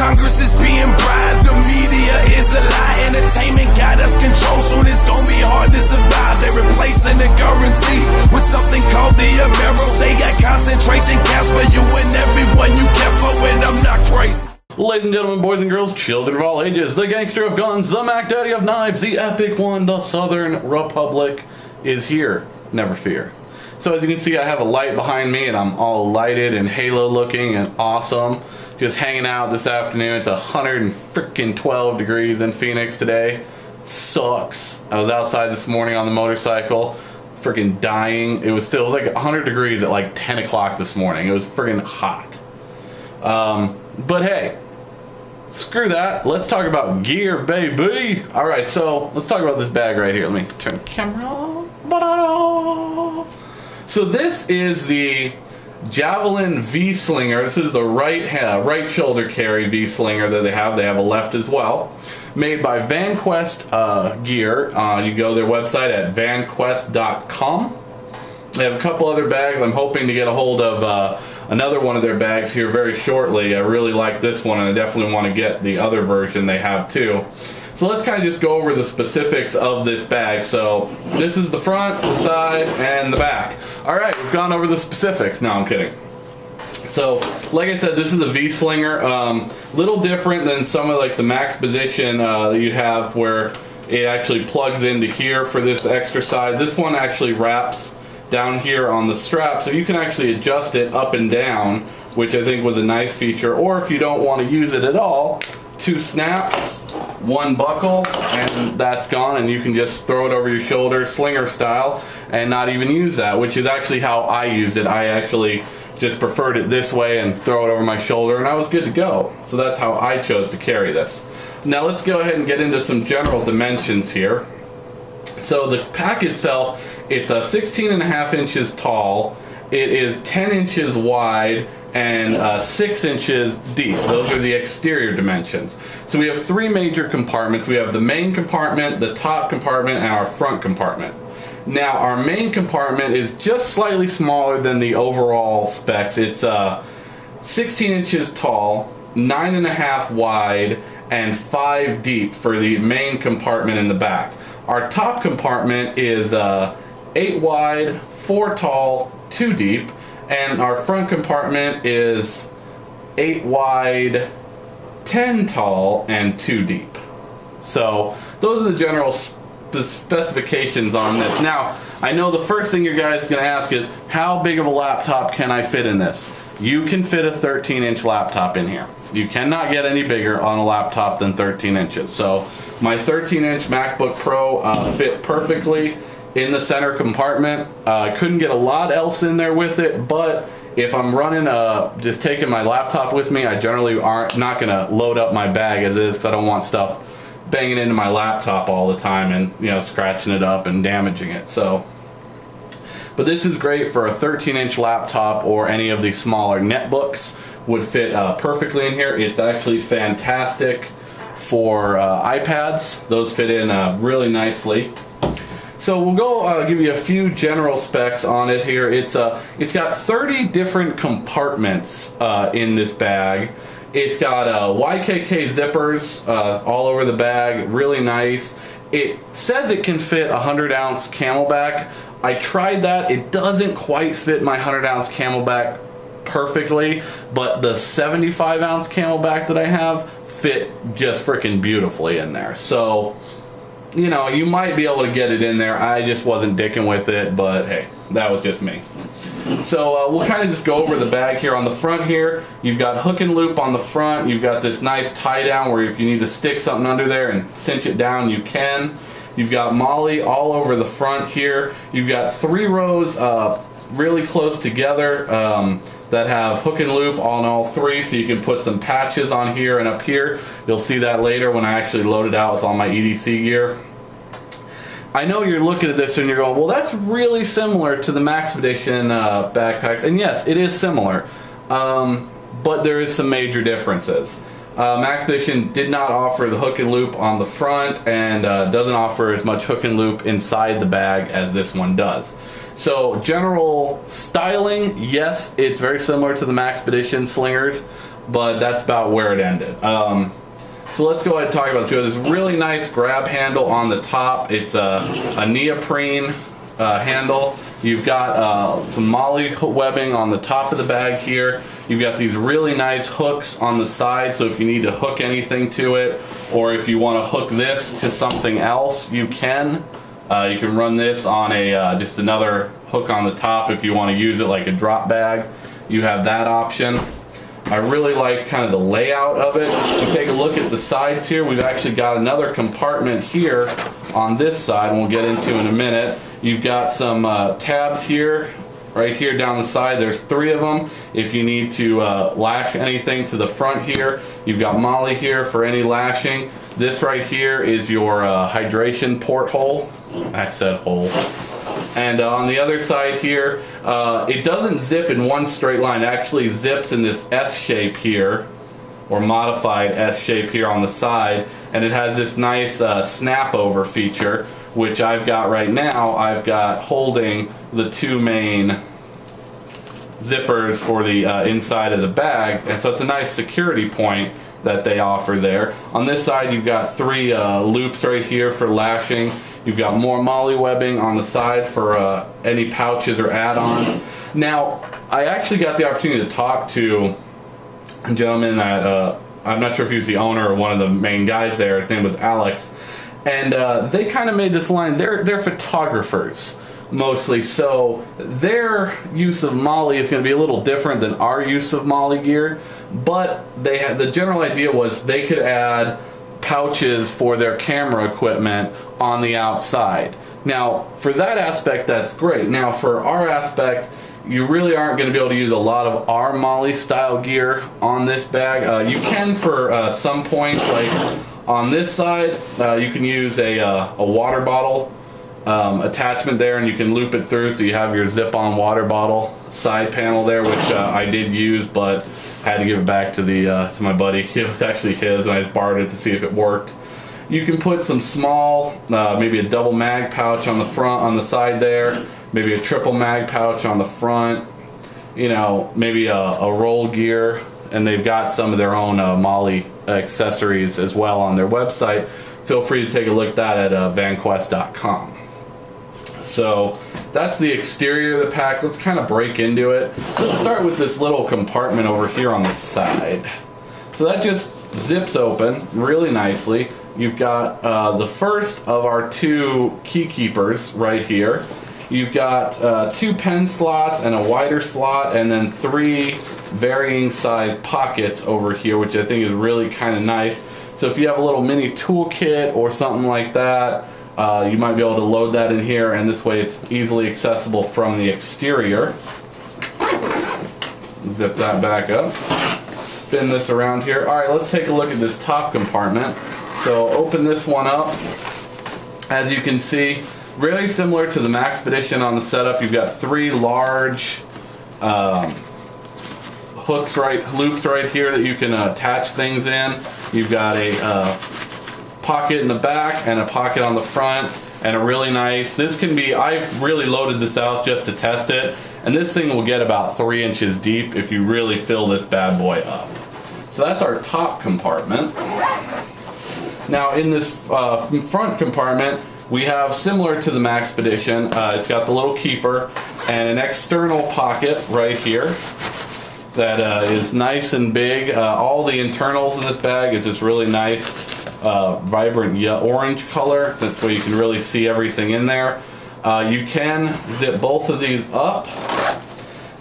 Congress is being bribed, the media is a lie. Entertainment got us controlled, soon it's gonna be hard to survive. They're replacing the currency with something called the Amero. They got concentration camps for you and everyone you care for, and I'm not crazy. Ladies and gentlemen, boys and girls, children of all ages, the gangster of guns, the Mac Daddy of knives, the epic one, the Southern Republic is here. Never fear. So as you can see, I have a light behind me and I'm all lighted and halo looking and awesome. Just hanging out this afternoon. It's 112 degrees in Phoenix today. It sucks. I was outside this morning on the motorcycle, freaking dying. It was like 100 degrees at like 10 o'clock this morning. It was freaking hot. But hey, screw that. Let's talk about gear, baby. All right, so let's talk about this bag right here. Let me turn the camera on. So this is the JAVELIN V-Slinger. This is the right shoulder carry V-Slinger that they have. They have a left as well. Made by Vanquest gear. You go to their website at vanquest.com. They have a couple other bags. I'm hoping to get a hold of another one of their bags here very shortly. I really like this one and I definitely want to get the other version they have too. So let's kind of just go over the specifics of this bag. So this is the front, the side, and the back. Alright, we've gone over the specifics. No, I'm kidding. So, like I said, this is a V-Slinger. Little different than some of like the max position that you have where it actually plugs into here for this extra side. This one actually wraps down here on the strap, so you can actually adjust it up and down, which I think was a nice feature. Or if you don't want to use it at all, 2 snaps, 1 buckle, and that's gone, and you can just throw it over your shoulder, slinger style, and not even use that, which is actually how I used it. I actually just preferred it this way and throw it over my shoulder, and I was good to go. So that's how I chose to carry this. Now let's go ahead and get into some general dimensions here. So the pack itself, it's 16.5 inches tall, it is 10 inches wide, and 6 inches deep. Those are the exterior dimensions. So we have 3 major compartments. We have the main compartment, the top compartment, and our front compartment. Now our main compartment is just slightly smaller than the overall specs. It's 16 inches tall, 9.5 wide, and 5 deep for the main compartment in the back. Our top compartment is 8 wide, 4 tall, 2 deep, and our front compartment is 8 wide, 10 tall, and 2 deep. So those are the general specifications on this. Now, I know the first thing you guys are going to ask is, how big of a laptop can I fit in this? You can fit a 13-inch laptop in here. You cannot get any bigger on a laptop than 13 inches. So my 13-inch MacBook Pro fit perfectly in the center compartment. I couldn't get a lot else in there with it, but if I'm running just taking my laptop with me, I generally aren't not gonna load up my bag as is, because I don't want stuff banging into my laptop all the time and, you know, scratching it up and damaging it. So, but this is great for a 13-inch laptop, or any of the smaller netbooks would fit perfectly in here. It's actually fantastic for iPads. Those fit in really nicely. So we'll go give you a few general specs on it here. It's got 30 different compartments in this bag. It's got YKK zippers all over the bag, really nice. It says it can fit a 100-ounce Camelback. I tried that. It doesn't quite fit my 100-ounce Camelback perfectly, but the 75-ounce Camelback that I have fit just freaking beautifully in there. So, you know, you might be able to get it in there. I just wasn't dicking with it, but hey, that was just me. So we'll kind of just go over the bag here. On the front here, you've got hook and loop on the front. You've got this nice tie down where if you need to stick something under there and cinch it down, you can. You've got MOLLE all over the front here. You've got 3 rows really close together that have hook and loop on all 3, so you can put some patches on here and up here. You'll see that later when I actually load it out with all my EDC gear. I know you're looking at this and you're going, well, that's really similar to the Maxpedition backpacks, and yes, it is similar, but there is some major differences. Maxpedition did not offer the hook and loop on the front, and doesn't offer as much hook and loop inside the bag as this one does. So general styling, yes, it's very similar to the Maxpedition slingers, but that's about where it ended. So let's go ahead and talk about this. We have this really nice grab handle on the top. It's a neoprene handle. You've got some molly webbing on the top of the bag here. You've got these really nice hooks on the side, so if you need to hook anything to it, or if you want to hook this to something else, you can. You can run this on a just another hook on the top if you want to use it like a drop bag. You have that option. I really like kind of the layout of it. If you take a look at the sides here, we've actually got another compartment here on this side, and we'll get into in a minute. You've got some tabs here, right here down the side. There's 3 of them. If you need to lash anything to the front here, you've got molly here for any lashing. This right here is your hydration port hole. I said hole. And on the other side here, it doesn't zip in one straight line. It actually zips in this S shape here, or modified S shape here on the side, and it has this nice snap over feature, which I've got right now. I've got holding the 2 main zippers for the inside of the bag, and so it's a nice security point that they offer there. On this side, you've got 3 loops right here for lashing. You've got more molly webbing on the side for any pouches or add-ons. Now, I actually got the opportunity to talk to a gentleman that I'm not sure if he was the owner or one of the main guys there. His name was Alex, and they kind of made this line. They're photographers mostly, so their use of molly is going to be a little different than our use of molly gear. But they had, the general idea was they could add pouches for their camera equipment on the outside. Now, for that aspect, that's great. Now, for our aspect, you really aren't going to be able to use a lot of our molly style gear on this bag. You can for some points, like on this side, you can use a water bottle attachment there, and you can loop it through so you have your zip-on water bottle side panel there, which I did use, but I had to give it back to the to my buddy. It was actually his, and I just borrowed it to see if it worked. You can put some small, maybe a double mag pouch on the front, on the side there, maybe a triple mag pouch on the front, you know, maybe a roll gear, and they've got some of their own molly accessories as well on their website. Feel free to take a look at that at vanquest.com. So that's the exterior of the pack. Let's kind of break into it. Let's start with this little compartment over here on the side. So that just zips open really nicely. You've got the first of our 2 key keepers right here. You've got 2 pen slots and a wider slot, and then 3 varying size pockets over here, which I think is really kind of nice. So if you have a little mini toolkit or something like that, you might be able to load that in here, and this way it's easily accessible from the exterior. Zip that back up. Spin this around here. Alright, let's take a look at this top compartment. So open this one up. As you can see, really similar to the Maxpedition on the setup. You've got 3 large loops right here that you can attach things in. You've got a pocket in the back and a pocket on the front, and a really nice, this can be, I've really loaded this out just to test it, and this thing will get about 3 inches deep if you really fill this bad boy up. So that's our top compartment. Now in this front compartment, we have, similar to the Maxpedition, it's got the little keeper and an external pocket right here that is nice and big. All the internals in this bag is this really nice vibrant orange color. That's where you can really see everything in there. You can zip both of these up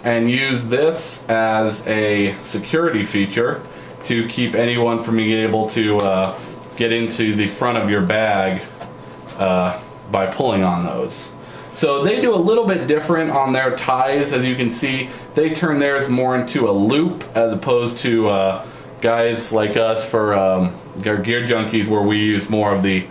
and use this as a security feature to keep anyone from being able to get into the front of your bag by pulling on those. So they do a little bit different on their ties. As you can see, they turn theirs more into a loop as opposed to guys like us for gear junkies, where we use more of the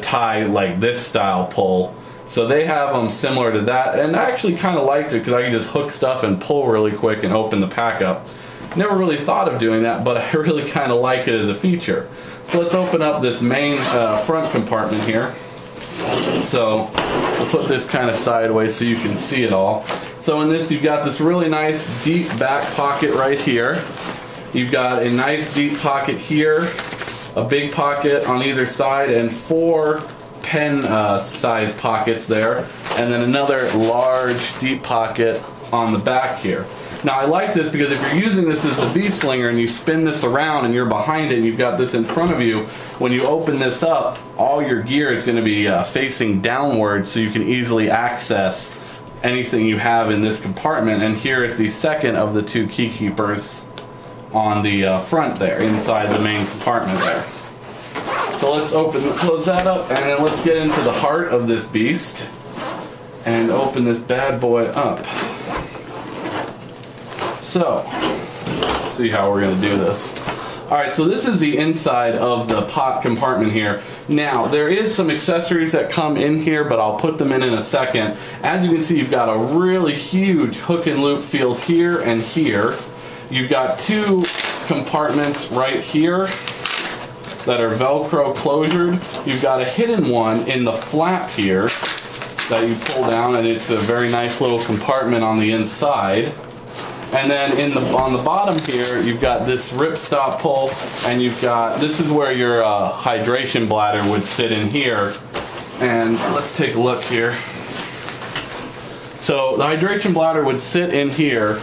tie like this style pull. So they have them similar to that, and I actually kind of liked it because I can just hook stuff and pull really quick and open the pack up. Never really thought of doing that, but I really kind of like it as a feature. So let's open up this main front compartment here. So we'll put this kind of sideways so you can see it all. So in this, you've got this really nice deep back pocket right here. You've got a nice deep pocket here, a big pocket on either side, and 4 pen size pockets there, and then another large deep pocket on the back here. Now I like this because if you're using this as the V-slinger and you spin this around and you're behind it and you've got this in front of you, when you open this up, all your gear is going to be facing downward, so you can easily access anything you have in this compartment. And here is the second of the 2 key keepers on the front there, inside the main compartment there. So let's close that up, and then let's get into the heart of this beast and open this bad boy up. So, see how we're going to do this. Alright, so this is the inside of the pot compartment here. Now, there is some accessories that come in here, but I'll put them in a second. As you can see, you've got a really huge hook and loop field here and here. You've got 2 compartments right here that are Velcro closured. You've got a hidden one in the flap here that you pull down, and it's a very nice little compartment on the inside. And then on the bottom here, you've got this ripstop pull, and you've got, this is where your hydration bladder would sit in here. And let's take a look here. So the hydration bladder would sit in here.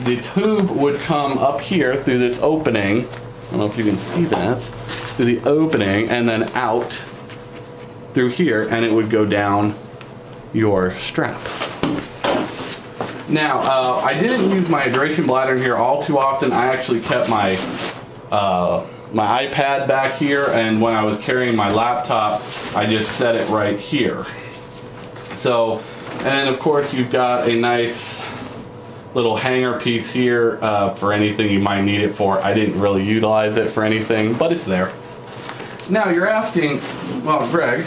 The tube would come up here through this opening. I don't know if you can see that. Through the opening, and then out through here, and it would go down your strap. Now, I didn't use my hydration bladder in here all too often. I actually kept my my iPad back here, and when I was carrying my laptop, I just set it right here. So, and then of course you've got a nice little hanger piece here for anything you might need it for. I didn't really utilize it for anything, but it's there. Now you're asking, well, Greg,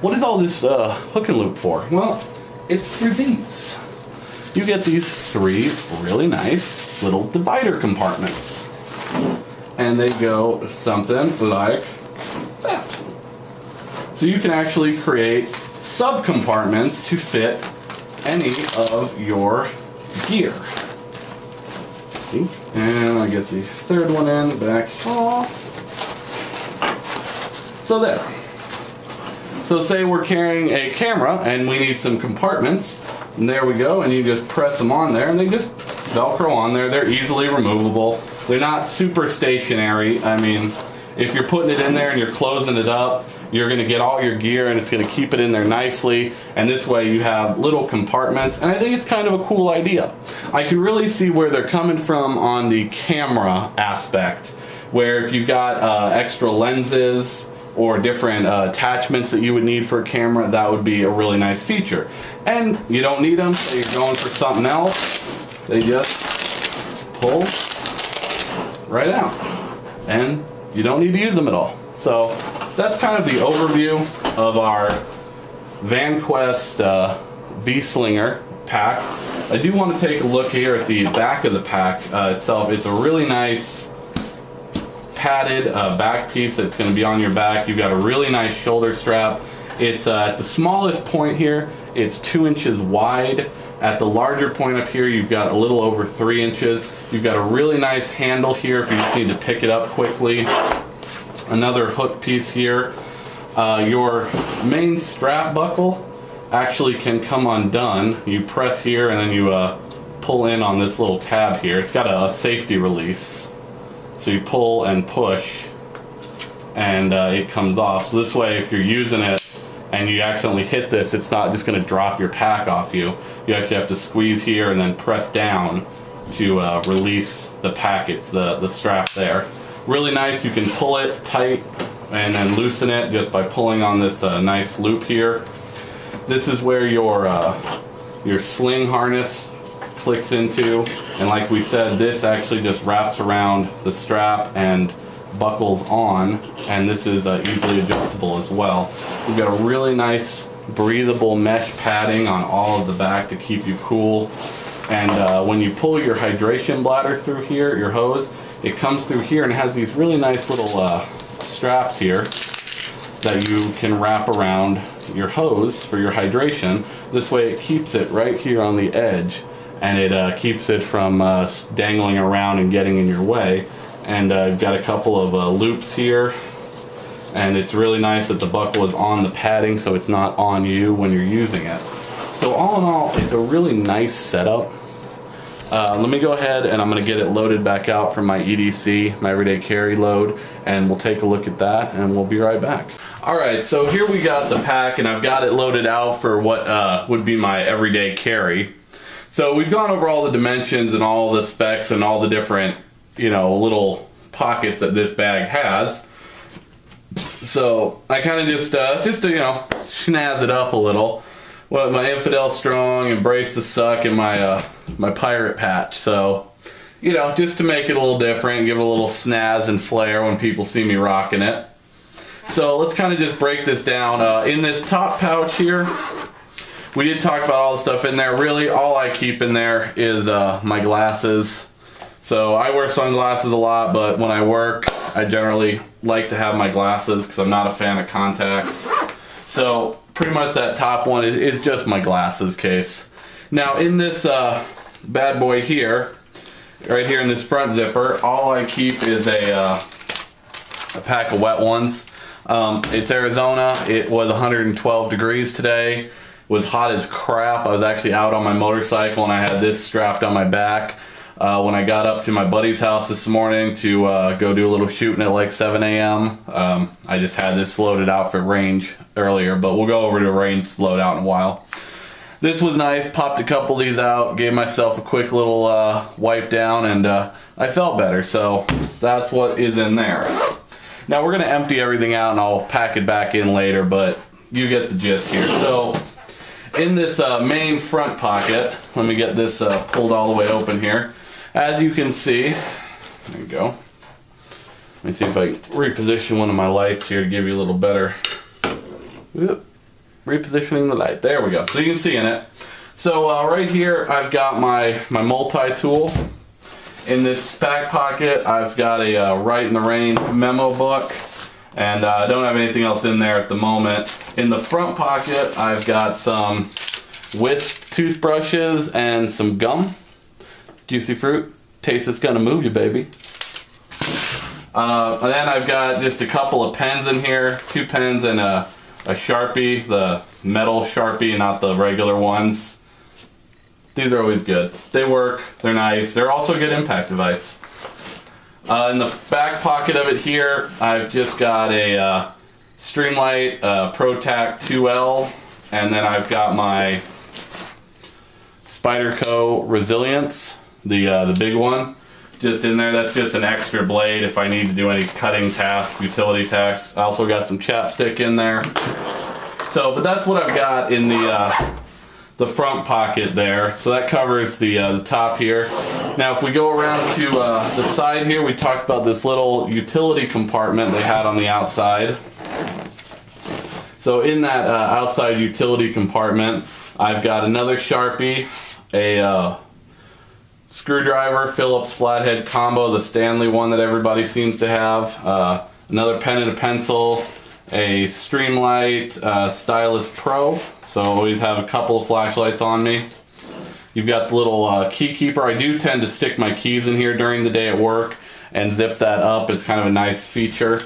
what is all this hook and loop for? Well, it's for these. You get these 3 really nice little divider compartments. And they go something like that. So you can actually create sub-compartments to fit any of your gear. And I get the 3rd one in back. So there. So say we're carrying a camera and we need some compartments, and there we go, and you just press them on there and they just Velcro on there. They're easily removable. They're not super stationary. I mean, if you're putting it in there and you're closing it up, you're going to get all your gear and it's going to keep it in there nicely, and this way you have little compartments, and I think it's kind of a cool idea. I can really see where they're coming from on the camera aspect, where if you've got extra lenses or different attachments that you would need for a camera, that would be a really nice feature. And you don't need them, so you're going for something else, they just pull right out. And you don't need to use them at all. So that's kind of the overview of our Vanquest V-Slinger pack. I do want to take a look here at the back of the pack itself. It's a really nice padded back piece that's going to be on your back. You've got a really nice shoulder strap. It's at the smallest point here, it's 2 inches wide. At the larger point up here, you've got a little over 3 inches. You've got a really nice handle here if you just need to pick it up quickly. Another hook piece here. Your main strap buckle actually can come undone. You press here and then you pull in on this little tab here. It's got a safety release. So you pull and push and it comes off. So this way, if you're using it and you accidentally hit this, it's not just going to drop your pack off you. You actually have to squeeze here and then press down to release the packets, the strap there. Really nice. You can pull it tight and then loosen it just by pulling on this nice loop here. This is where your sling harness clicks into, and like we said, this actually just wraps around the strap and buckles on, and this is easily adjustable as well. We've got a really nice breathable mesh padding on all of the back to keep you cool, and when you pull your hydration bladder through here, your hose, it comes through here and it has these really nice little straps here that you can wrap around your hose for your hydration. This way it keeps it right here on the edge, and it keeps it from dangling around and getting in your way. And I've got a couple of loops here, and it's really nice that the buckle is on the padding so it's not on you when you're using it. So all in all, it's a really nice setup. Let me go ahead and I'm going to get it loaded back out from my EDC, my everyday carry load, and we'll take a look at that and we'll be right back. Alright, so here we got the pack and I've got it loaded out for what would be my everyday carry. So we've gone over all the dimensions and all the specs and all the different, you know, little pockets that this bag has. So I kind of just to, you know, snazz it up a little. Well, my Infidel Strong, Embrace the Suck, and my my pirate patch. So, you know, just to make it a little different, give it a little snazz and flair when people see me rocking it. So let's kind of just break this down. In this top pouch here, we did talk about all the stuff in there. Really, all I keep in there is my glasses. So I wear sunglasses a lot, but when I work, I generally like to have my glasses because I'm not a fan of contacts. So pretty much that top one is just my glasses case. Now in this bad boy here, right here in this front zipper, all I keep is a pack of wet ones. It's Arizona. It was 112 degrees today. It was hot as crap. I was actually out on my motorcycle and I had this strapped on my back. When I got up to my buddy's house this morning to go do a little shooting at like 7 a.m., I just had this loaded out for range earlier, but we'll go over to range loadout in a while. This was nice, popped a couple of these out, gave myself a quick little wipe down, and I felt better, so that's what is in there. Now we're going to empty everything out and I'll pack it back in later, but you get the gist here. So in this main front pocket, let me get this pulled all the way open here. As you can see, there you go. Let me see if I can reposition one of my lights here to give you a little better. Whoop. Repositioning the light. There we go. So you can see in it. So right here, I've got my multi-tool. In this back pocket, I've got a Right in the Rain memo book, and I don't have anything else in there at the moment. In the front pocket, I've got some Wisp toothbrushes and some gum. Juicy fruit. Taste it's gonna move you, baby. And then I've got just a couple of pens in here. 2 pens and a Sharpie, the metal Sharpie, not the regular ones. These are always good. They work, they're nice. They're also a good impact device. In the back pocket of it here, I've just got a Streamlight ProTac 2L, and then I've got my Spyderco Resilience, the big one, just in there. That's just an extra blade if I need to do any cutting tasks, utility tasks. I also got some chapstick in there. So, but that's what I've got in the front pocket there. So that covers the top here. Now if we go around to the side here, we talked about this little utility compartment they had on the outside. So in that outside utility compartment, I've got another Sharpie, a screwdriver, Phillips flathead combo, the Stanley one that everybody seems to have, another pen and a pencil, a Streamlight Stylus Pro, so I always have a couple of flashlights on me. You've got the little key keeper. I do tend to stick my keys in here during the day at work and zip that up. It's kind of a nice feature.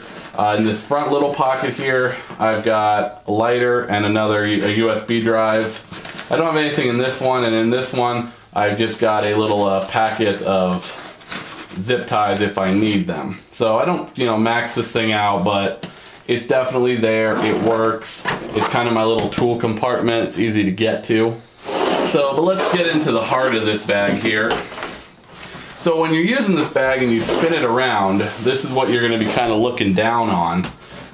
In this front little pocket here, I've got a lighter and a USB drive. I don't have anything in this one, and in this one I've just got a little packet of zip ties if I need them. So I don't, you know, max this thing out, but it's definitely there. It works. It's kind of my little tool compartment. It's easy to get to. So, but let's get into the heart of this bag here. So when you're using this bag and you spin it around, this is what you're going to be kind of looking down on.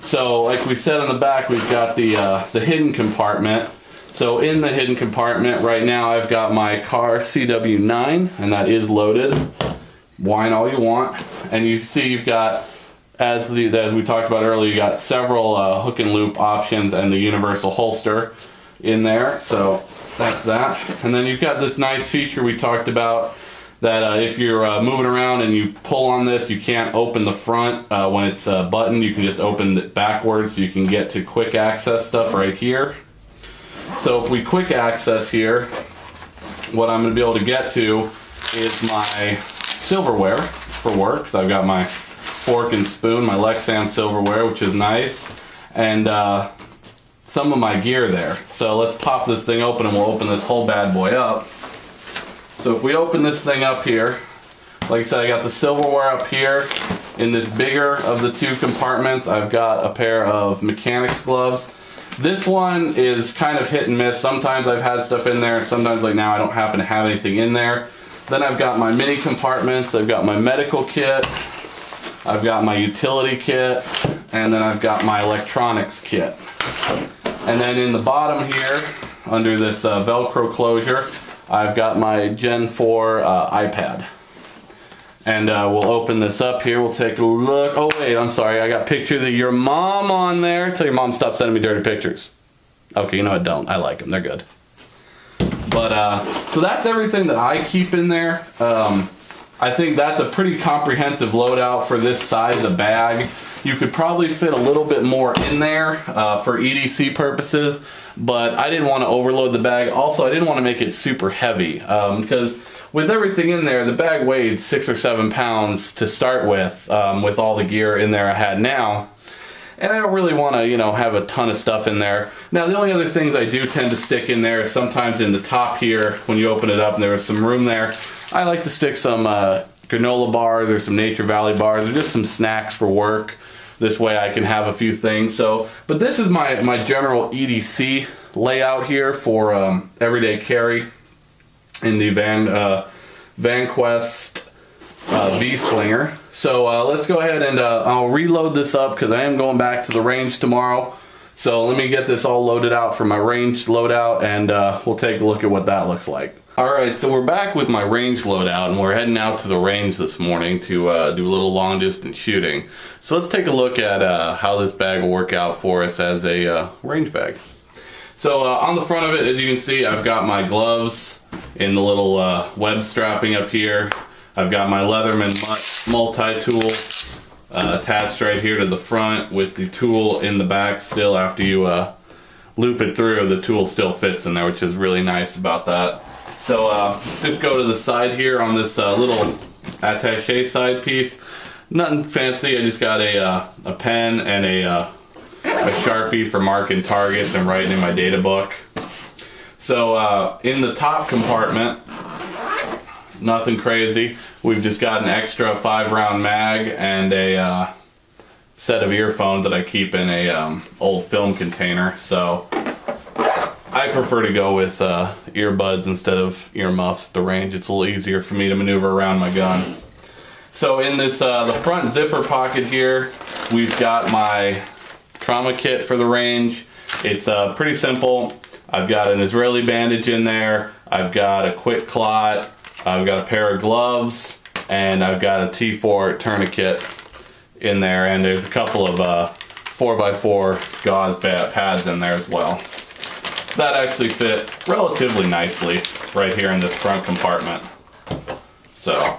So like we said on the back, we've got the hidden compartment. So in the hidden compartment right now, I've got my car CW9, and that is loaded. Whine all you want. And you see you've got, as we talked about earlier, you got several hook and loop options and the universal holster in there. So that's that. And then you've got this nice feature we talked about, that if you're moving around and you pull on this, you can't open the front when it's buttoned. You can just open it backwards, so you can get to quick access stuff right here. So if we quick access here, what I'm going to be able to get to is my silverware for work, because I've got my fork and spoon, my Lexan silverware, which is nice, and some of my gear there. So let's pop this thing open and we'll open this whole bad boy up. So if we open this thing up here, like I said, I got the silverware up here. In this bigger of the two compartments, I've got a pair of mechanics gloves. This one is kind of hit and miss. Sometimes I've had stuff in there, sometimes like now I don't happen to have anything in there. Then I've got my mini compartments, I've got my medical kit, I've got my utility kit, and then I've got my electronics kit. And then in the bottom here, under this Velcro closure, I've got my Gen 4 iPad. And we'll open this up here, we'll take a look. Oh wait, I'm sorry, I got pictures of your mom on there. Tell your mom to stop sending me dirty pictures. Okay, you know what, don't. I like them, they're good. But, so that's everything that I keep in there. I think that's a pretty comprehensive loadout for this size of bag. You could probably fit a little bit more in there for EDC purposes, but I didn't want to overload the bag. Also, I didn't want to make it super heavy because with everything in there, the bag weighed 6 or 7 pounds to start with all the gear in there I had now. And I don't really want to, you know, have a ton of stuff in there. Now, the only other things I do tend to stick in there is sometimes in the top here, when you open it up and there is some room there, I like to stick some granola bars or some Nature Valley bars or just some snacks for work. This way I can have a few things. So, but this is my general EDC layout here for everyday carry in the Vanquest VSlinger. So let's go ahead and I'll reload this up because I am going back to the range tomorrow. So let me get this all loaded out for my range loadout, and we'll take a look at what that looks like. Alright, so we're back with my range loadout, and we're heading out to the range this morning to do a little long distance shooting. So let's take a look at how this bag will work out for us as a range bag. So on the front of it, as you can see, I've got my gloves in the little web strapping up here. I've got my Leatherman multi-tool attached right here to the front with the tool in the back still. After you loop it through, the tool still fits in there, which is really nice about that. So just go to the side here on this little attaché side piece. Nothing fancy, I just got a pen and a Sharpie for marking targets and writing in my data book. So in the top compartment, nothing crazy. We've just got an extra 5-round mag and a set of earphones that I keep in a old film container. So I prefer to go with earbuds instead of earmuffs at the range. It's a little easier for me to maneuver around my gun. So in this the front zipper pocket here, we've got my trauma kit for the range. It's pretty simple. I've got an Israeli bandage in there. I've got a quick clot. I've got a pair of gloves, and I've got a T4 tourniquet in there, and there's a couple of 4x4 gauze pads in there as well. That actually fit relatively nicely right here in this front compartment. So,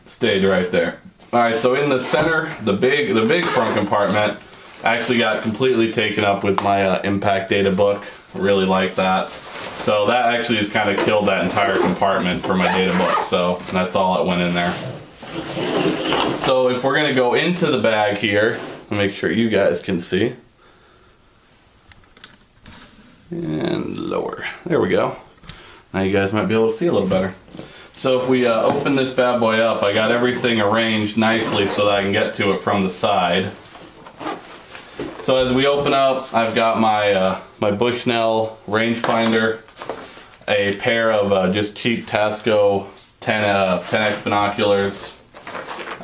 stayed right there. Alright, so in the center, the big front compartment actually got completely taken up with my impact data book. Really like that. So that actually just kind of killed that entire compartment for my data book. So that's all that went in there. So if we're going to go into the bag here, I'll make sure you guys can see. And lower. There we go. Now you guys might be able to see a little better. So if we open this bad boy up, I got everything arranged nicely so that I can get to it from the side. So as we open up, I've got my my Bushnell rangefinder, a pair of just cheap Tasco 10x binoculars.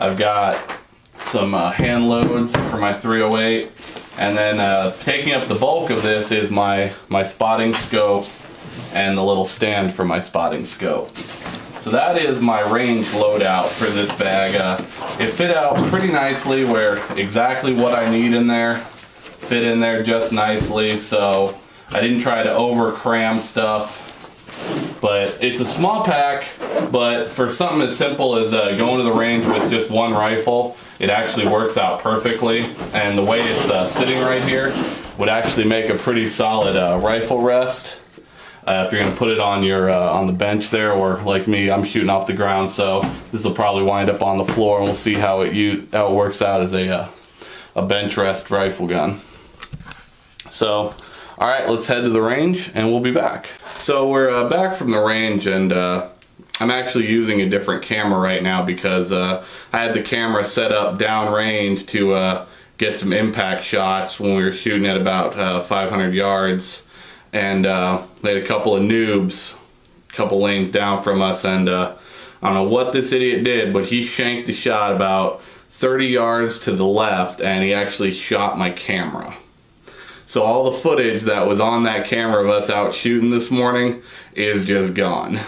I've got some hand loads for my 308, and then taking up the bulk of this is my spotting scope and the little stand for my spotting scope. So that is my range loadout for this bag. It fit out pretty nicely where exactly what I need in there fit in there just nicely, so I didn't try to over cram stuff. But it's a small pack, but for something as simple as going to the range with just one rifle, it actually works out perfectly. And the way it's sitting right here would actually make a pretty solid rifle rest. if you're gonna put it on your on the bench there, or like me, I'm shooting off the ground, so this will probably wind up on the floor, and we'll see how it works out as a bench rest rifle gun. So, all right, let's head to the range, and we'll be back. So we're back from the range, and I'm actually using a different camera right now because I had the camera set up downrange to get some impact shots when we were shooting at about 500 yards, and they had a couple of noobs a couple lanes down from us, and I don't know what this idiot did, but he shanked the shot about 30 yards to the left, and he actually shot my camera. So all the footage that was on that camera of us out shooting this morning is just gone.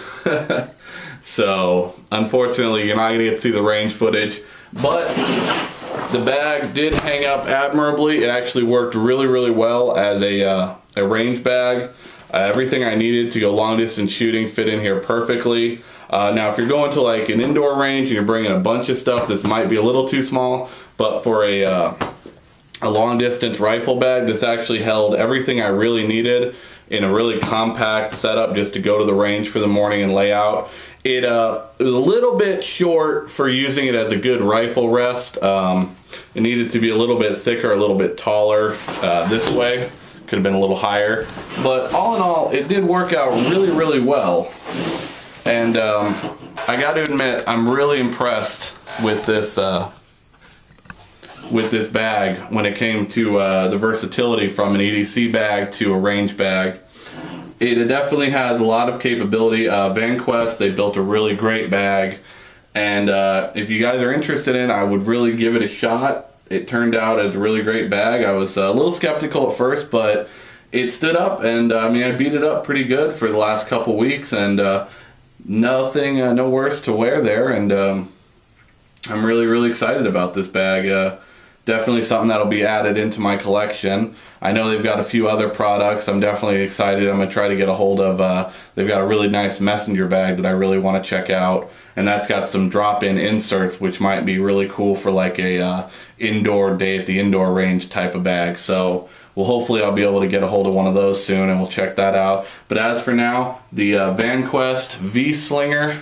So unfortunately, you're not gonna get to see the range footage, but the bag did hang up admirably. It actually worked really, really well as a range bag. Everything I needed to go long distance shooting fit in here perfectly. Now if you're going to like an indoor range and you're bringing a bunch of stuff, this might be a little too small, but for a long distance rifle bag, this actually held everything I really needed in a really compact setup just to go to the range for the morning and lay out. It was a little bit short for using it as a good rifle rest. It needed to be a little bit thicker, a little bit taller this way. Could have been a little higher. But all in all, it did work out really, really well. And I got to admit, I'm really impressed with this bag when it came to the versatility from an EDC bag to a range bag. It definitely has a lot of capability. Vanquest, they built a really great bag, and if you guys are interested in it, I would really give it a shot. It turned out as a really great bag. I was a little skeptical at first, but it stood up, and I mean, I beat it up pretty good for the last couple weeks, and nothing, no worse to wear there, and I'm really, really excited about this bag. Definitely something that'll be added into my collection. I know they've got a few other products. I'm definitely excited. I'm gonna try to get a hold of, they've got a really nice messenger bag that I really wanna check out. And that's got some drop-in inserts, which might be really cool for like a indoor day at the indoor range type of bag. So, well, hopefully I'll be able to get a hold of one of those soon, and we'll check that out. But as for now, the Vanquest VSlinger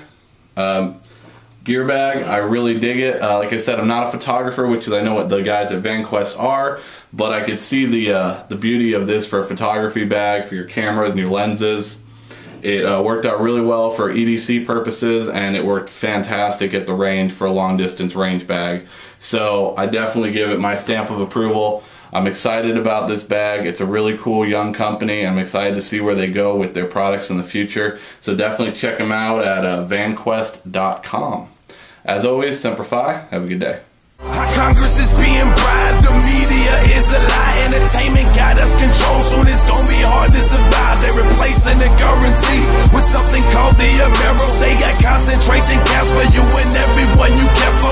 gear bag, I really dig it. Like I said, I'm not a photographer, which is I know what the guys at Vanquest are, but I could see the beauty of this for a photography bag, for your cameras and your lenses. It worked out really well for EDC purposes, and it worked fantastic at the range for a long distance range bag. So I definitely give it my stamp of approval. I'm excited about this bag. It's a really cool young company. I'm excited to see where they go with their products in the future. So definitely check them out at vanquest.com. As always, Semper Fi. Have a good day. Congress is being bribed, the media is a lie. Entertainment got us controlled, soon it's gonna be hard to survive. They're replacing the currency with something called the Amero. They got concentration camps for you and everyone you kept